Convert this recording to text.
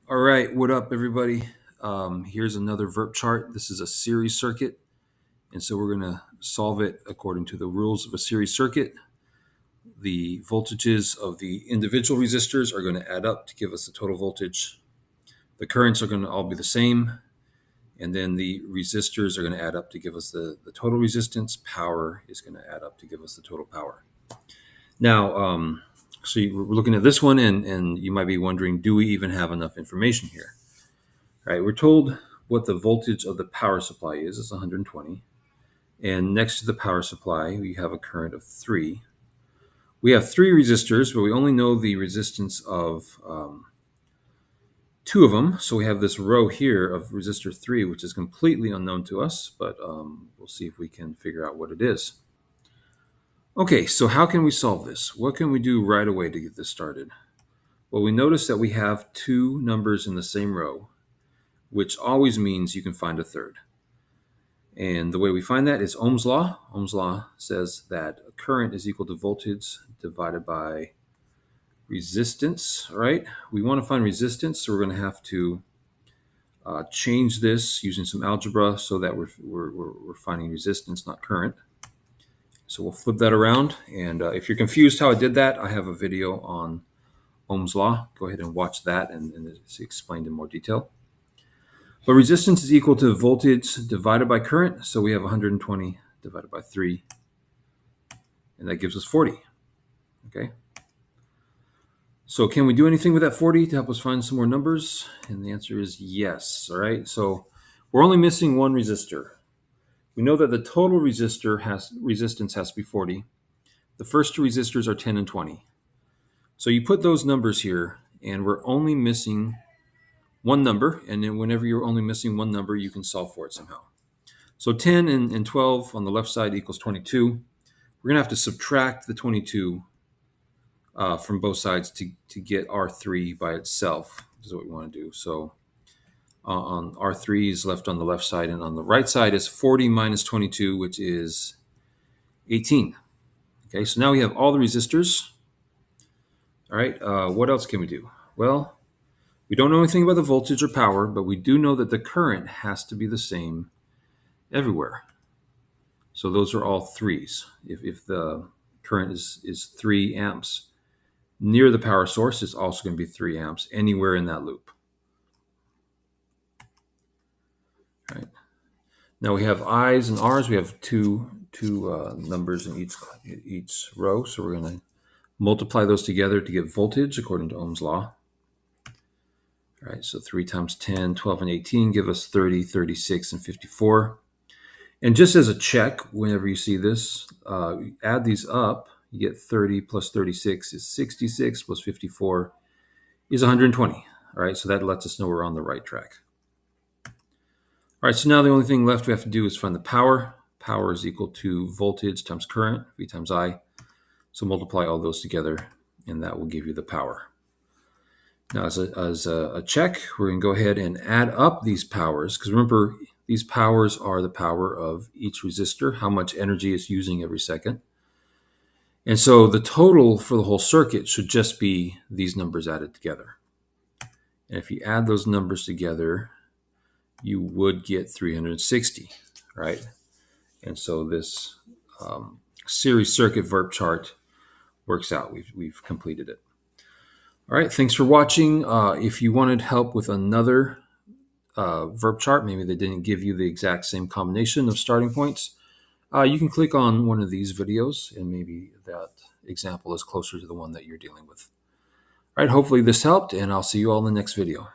All right, what up, everybody? Here's another VIRP chart. This is a series circuit, and so we're going to solve it according to the rules of a series circuit. The voltages of the individual resistors are going to add up to give us the total voltage. The currents are going to all be the same, and then the resistors are going to add up to give us the total resistance. Power is going to add up to give us the total power. Now, so we're looking at this one, and you might be wondering, do we even have enough information here? All right, we're told what the voltage of the power supply is. It's 120. And next to the power supply, we have a current of 3. We have 3 resistors, but we only know the resistance of 2 of them. So we have this row here of resistor 3, which is completely unknown to us, but we'll see if we can figure out what it is. Okay, so how can we solve this? What can we do right away to get this started? Well, we notice that we have 2 numbers in the same row, which always means you can find a third. And the way we find that is Ohm's law. Ohm's law says that current is equal to voltage divided by resistance, right? We want to find resistance, so we're going to have to change this using some algebra so that we're finding resistance, not current. So we'll flip that around. And if you're confused how I did that, I have a video on Ohm's law. Go ahead and watch that, and it's explained in more detail. But resistance is equal to voltage divided by current. So we have 120 divided by 3, and that gives us 40. Okay. So can we do anything with that 40 to help us find some more numbers? And the answer is yes. All right. So we're only missing one resistor. We know that the total resistance has to be 40. The first 2 resistors are 10 and 20. So you put those numbers here, and we're only missing one number, and then whenever you're only missing one number, you can solve for it somehow. So 10 and 12 on the left side equals 22. We're going to have to subtract the 22 from both sides to get R3 by itself, is what we want to do. So on R3 is left on the left side, and on the right side is 40 minus 22, which is 18. Okay, so now we have all the resistors. All right, what else can we do? Well, we don't know anything about the voltage or power, but we do know that the current has to be the same everywhere. So those are all 3s. If the current is 3 amps, near the power source is also going to be 3 amps anywhere in that loop. All right. Now we have I's and R's. We have two numbers in each row. So we're going to multiply those together to get voltage according to Ohm's law. All right, so 3 times 10, 12, and 18 give us 30, 36, and 54. And just as a check, whenever you see this, add these up. You get 30 plus 36 is 66 plus 54 is 120. All right, so that lets us know we're on the right track. All right, so now the only thing left we have to do is find the power. Power is equal to voltage times current, V times I. So multiply all those together, and that will give you the power. Now, as a check, we're going to go ahead and add up these powers, because remember, these powers are the power of each resistor, how much energy it's using every second. And so the total for the whole circuit should just be these numbers added together. And if you add those numbers together, you would get 360, right? And so this series circuit VIRP chart works out. We've completed it. All right, thanks for watching. If you wanted help with another VIRP chart, maybe they didn't give you the exact same combination of starting points, you can click on one of these videos, and maybe that example is closer to the one that you're dealing with. All right, hopefully this helped, and I'll see you all in the next video.